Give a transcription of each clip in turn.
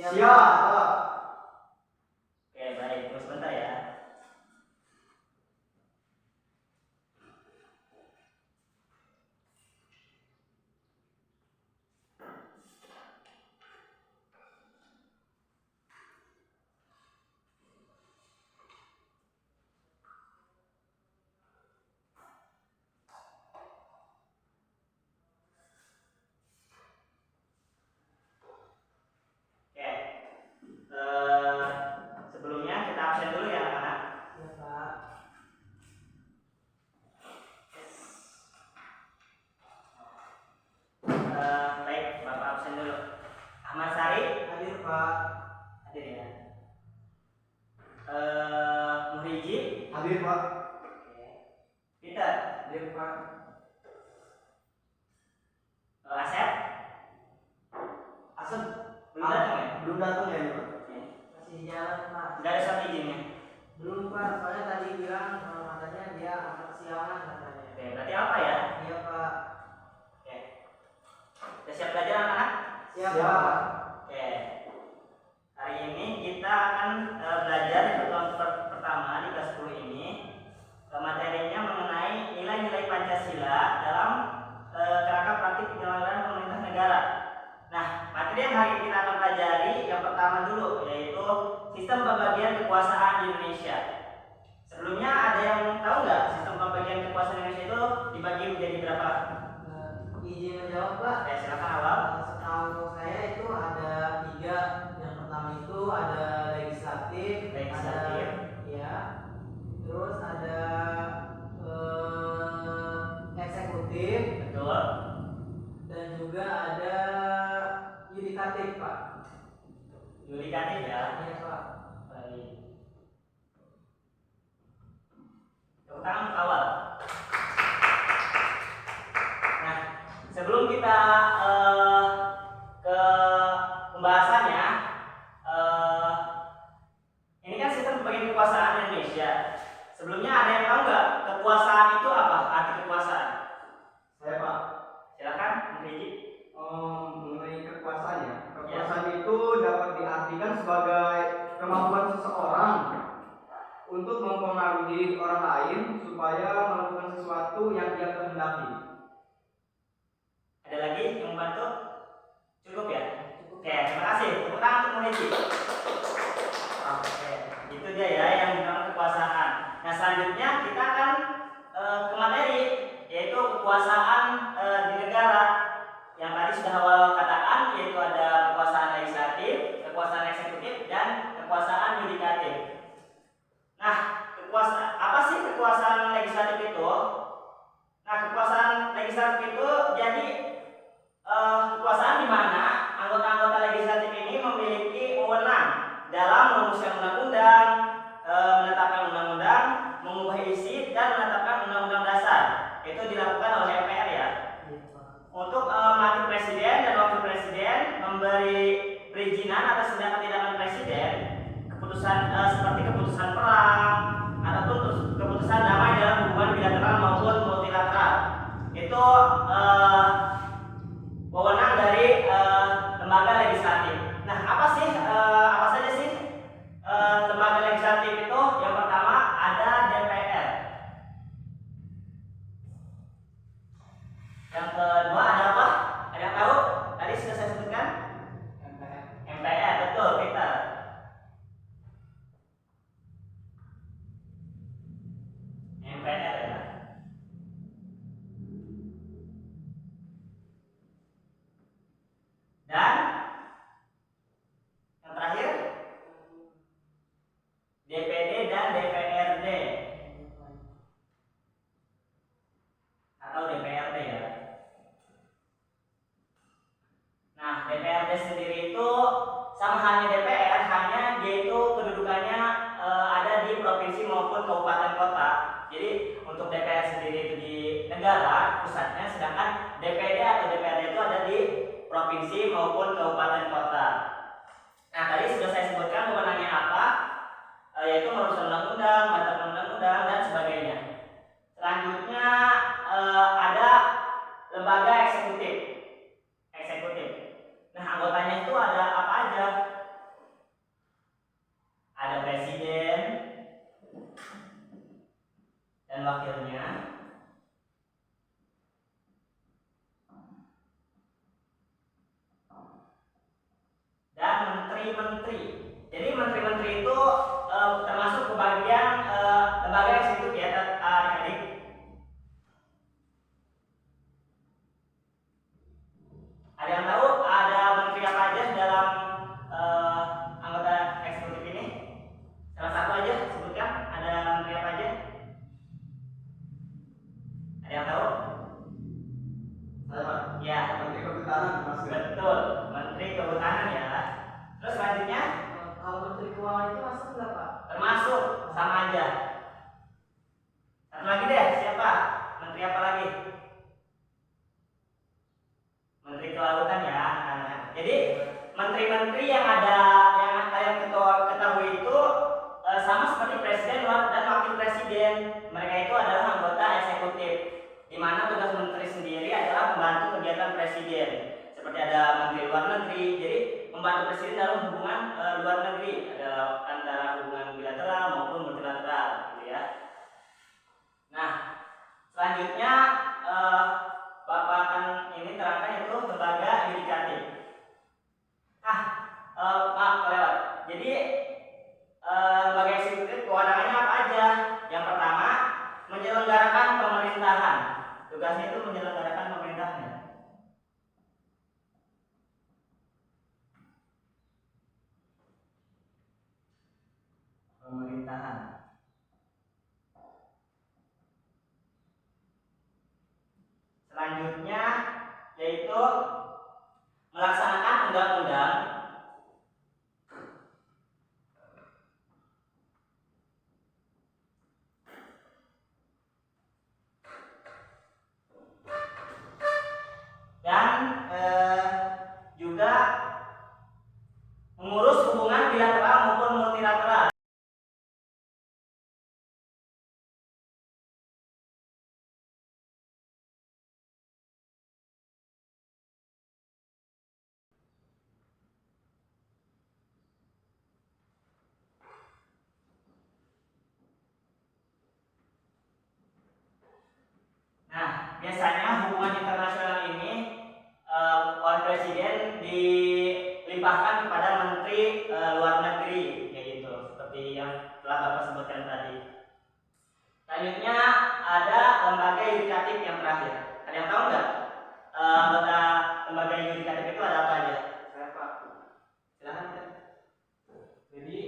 Siap, Pak. Oke, baik. Tunggu sebentar ya. Oke. Sebelumnya kita absen dulu ya anak-anak. Ya, Pak. Baik, Bapak absen dulu. Ahmad Sari Hadir, Pak. hadir ya. Muhiji Hadir, Pak. oke. Peter Hadir, Pak. Asep Asep belum datang ya? belum datang ya, Pak? Oke. Masih di jalan, Pak. Nggak ada surat izinnya. Belum, Pak. Soalnya tadi bilang katanya dia anak siangan katanya. Oke, berarti apa ya? Iya, Pak. Oke. Udah siap belajar anak-anak? Siap, Siap. Pak. Oke. Hari ini kita akan belajar di pertemuan pertama di kelas 10 ini. Materinya mengenai nilai-nilai Pancasila dalam kerangka praktik penyelenggaraan pemerintah negara. Nah, materi yang hari ini kita akan pelajari yang pertama dulu, yaitu sistem pembagian kekuasaan di Indonesia. Sebelumnya ada yang tahu nggak sistem pembagian kekuasaan Indonesia itu dibagi menjadi berapa? Izin menjawab, Pak. Oke, silakan awal. Setahu saya itu ada 3. Yang pertama itu ada legislatif, Legislatif. ya. Terus ada eksekutif Betul. dan juga ada yudikatif, Pak. Yudikatif ya. Iya, Pak. Baik. Tepuk tangan untuk awal. Nah, sebelum kita ke pembahasannya, ini kan sistem pembagian kekuasaan Indonesia. Sebelumnya ada yang tahu nggak kekuasaan itu apa? Arti kekuasaan? Saya, Pak. Silakan, Riji. Mengenai kekuasaan ya. Kekuasaan itu dapat diartikan sebagai kemampuan seseorang untuk mempengaruhi orang lain supaya melakukan sesuatu yang dia kehendaki. Ada lagi yang membantu? Cukup ya? Oke, terima kasih. Tepuk tangan untuk Riji. Oke, itu dia ya yang dinamakan kekuasaan. Nah, selanjutnya kita akan ke materi, yaitu kekuasaan di negara. Yang tadi sudah awal katakan, yaitu ada kekuasaan legislatif, kekuasaan eksekutif, dan kekuasaan yudikatif. Nah, apa sih kekuasaan legislatif itu? Nah, kekuasaan legislatif itu jadi kekuasaan di mana anggota-anggota legislatif ini memiliki wewenang dalam merumuskan undang-undang, menetapkan undang-undang, mengubah isi, dan menetapkan undang-undang dasar. Itu dilakukan oleh MPR ya. Untuk melantik presiden dan wakil presiden, memberi perizinan atas tindakan-tindakan presiden, keputusan seperti keputusan perang ataupun keputusan damai dalam hubungan bilateral maupun multilateral. Itu wewenang dari lembaga legislatif. Nah, apa saja sih lembaga legislatif itu? Yang pertama ada DPR. Yang kedua ada apa? Ada yang tahu? Tadi sudah saya sebutkan. MPR, betul, Peter. MPR ya. menteri-menteri. Jadi menteri-menteri itu termasuk kebagian lembaga eksekutif ya, adik-adik. Ada yang tahu ada menteri apa aja dalam anggota eksekutif ini? Salah satu aja sebutkan, ada menteri apa aja? Ada yang tahu? Saya Pak. Ya, Menteri Kehutanan Mas. betul, Menteri Kehutanan ya. Terus selanjutnya Kalau menteri keuangan itu masuk nggak Pak? termasuk, sama aja. Satu lagi deh, siapa? Menteri apa lagi? Menteri Kelautan ya, anak-anak. Jadi menteri-menteri yang ada yang kalian ketahui itu sama seperti presiden dan wakil presiden. Mereka itu adalah anggota eksekutif, di mana tugas menteri sendiri adalah membantu kegiatan presiden. Seperti ada menteri luar negeri, jadi membantu presiden dalam hubungan luar negeri, ada antara hubungan bilateral maupun multilateral, gitu ya. Nah, selanjutnya Bapak akan ini terangkan itu lembaga yudikatif. Maaf kelewat. Jadi lembaga eksekutif kewenangannya apa aja? Yang pertama, menyelenggarakan pemerintahan. Tugasnya itu menyelenggarakan pemerintahan. Pemerintahan. Selanjutnya yaitu melaksanakan undang-undang dan juga mengurus hubungan bilateral maupun multilateral. Nah, biasanya hubungan internasional ini oleh presiden dilimpahkan kepada menteri luar negeri, kayak gitu, seperti yang telah Bapak sebutkan tadi. Selanjutnya ada lembaga yudikatif yang terakhir. Ada yang tahu nggak anggota lembaga yudikatif itu ada apa aja? Saya Pak. Silahkan ya. Jadi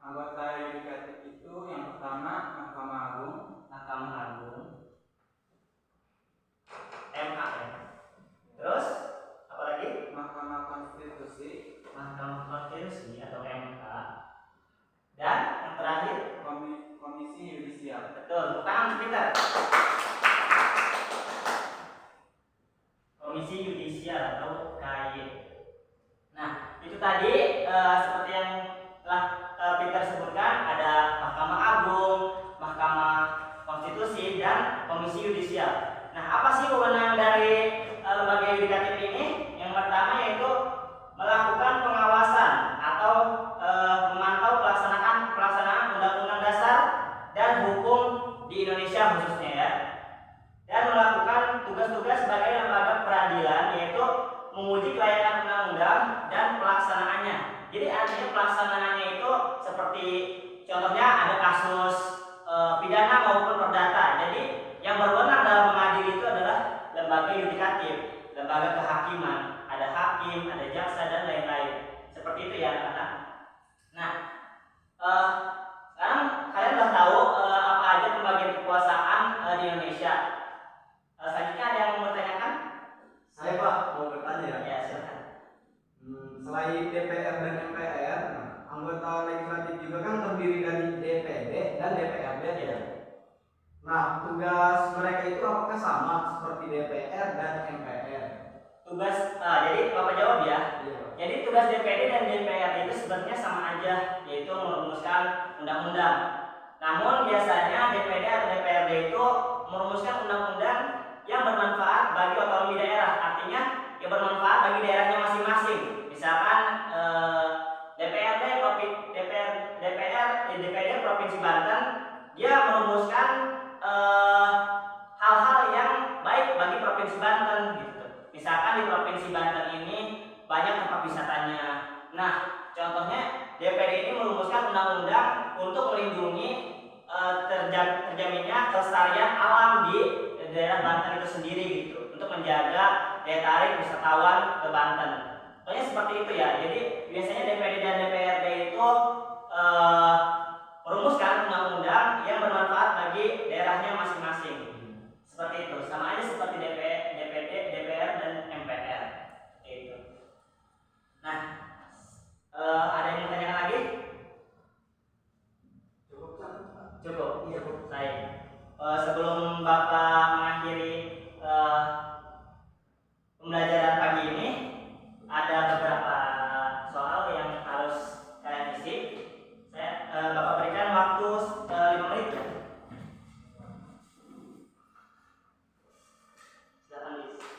anggota yudikatif itu yang pertama Mahkamah Agung, Mahkamah Agung, MA ya. Terus apa lagi? Mahkamah Konstitusi, Mahkamah Konstitusi atau MK. Dan yang terakhir, Komisi Yudisial. betul, bukan Peter. Komisi Yudisial atau KY. Nah, itu tadi seperti yang telah Peter sebutkan, ada Mahkamah Agung, Mahkamah Konstitusi, dan Komisi Yudisial. Nah, apa sih wewenang dari lembaga yudikatif ini? Yang pertama yaitu melakukan pengawasan atau memantau pelaksanaan undang-undang dasar dan hukum di Indonesia khususnya ya. Dan melakukan tugas-tugas sebagai lembaga peradilan, yaitu menguji kelayakan undang-undang dan pelaksanaannya. Jadi artinya pelaksanaannya itu seperti contohnya ada kasus pidana maupun perdata. Jadi yang berwenang dalam mengadili itu adalah lembaga yudikatif, lembaga kehakiman. Ada hakim, ada jaksa, dan lain-lain. Seperti itu ya anak-anak. Nah, sekarang kalian sudah tahu apa aja pembagian kekuasaan di Indonesia. Selanjutnya ada yang mau bertanyakan? Saya Pak mau bertanya ya. Ya, silakan. Selain DPR dan MPR, anggota legislatif juga kan terdiri dari DPD dan DPRD ya. Nah, tugas mereka itu apakah sama seperti DPR dan MPR? Tugas, jadi Bapak jawab ya. Iya. Jadi tugas DPD dan DPRD itu sebenarnya sama aja, yaitu merumuskan undang-undang. Namun biasanya DPD atau DPRD itu merumuskan undang-undang yang bermanfaat bagi otonomi daerah, artinya yang bermanfaat bagi daerahnya masing-masing. Misalkan DPD Provinsi Banten, dia merumuskan hal-hal yang baik bagi Provinsi Banten gitu. Misalkan di Provinsi Banten ini banyak tempat wisatanya. Nah, Contohnya DPD ini merumuskan undang-undang untuk melindungi terjaminnya kelestarian alam di daerah Banten itu sendiri gitu, untuk menjaga daya tarik wisatawan ke Banten. Pokoknya seperti itu ya. Jadi biasanya DPD dan DPRD itu merumuskan undang-undang yang bermanfaat bagi daerahnya masing-masing. Seperti itu, sama aja seperti DPD, DPR dan MPR. Itu. Nah, ada yang mau tanyakan lagi? Cukup. Iya, Bu. Baik. Sebelum Bapak mengakhiri pembelajaran pagi ini, ada beberapa soal yang harus kalian isi. Bapak berikan waktu 5 menit ya. Silakan diisi.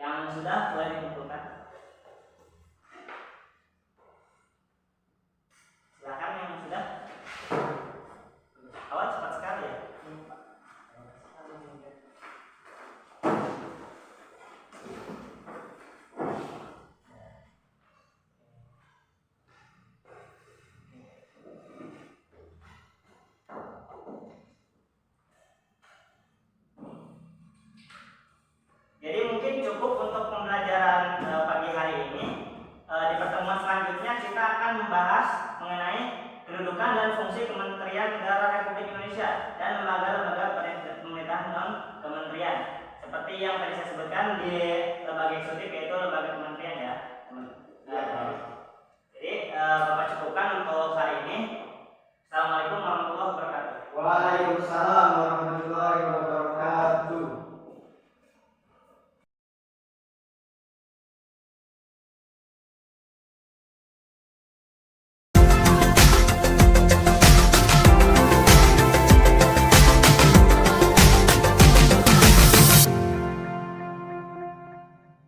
Yang sudah boleh dikumpulkan. Silakan yang sudah. Awal cepat sekali ya. Jadi mungkin cukup untuk pembelajaran pagi hari ini. Di pertemuan selanjutnya kita akan membahas mengenai kedudukan dan fungsi Kementerian Negara Republik Indonesia dan lembaga-lembaga pemerintahan non kementerian. Seperti yang tadi saya sebutkan di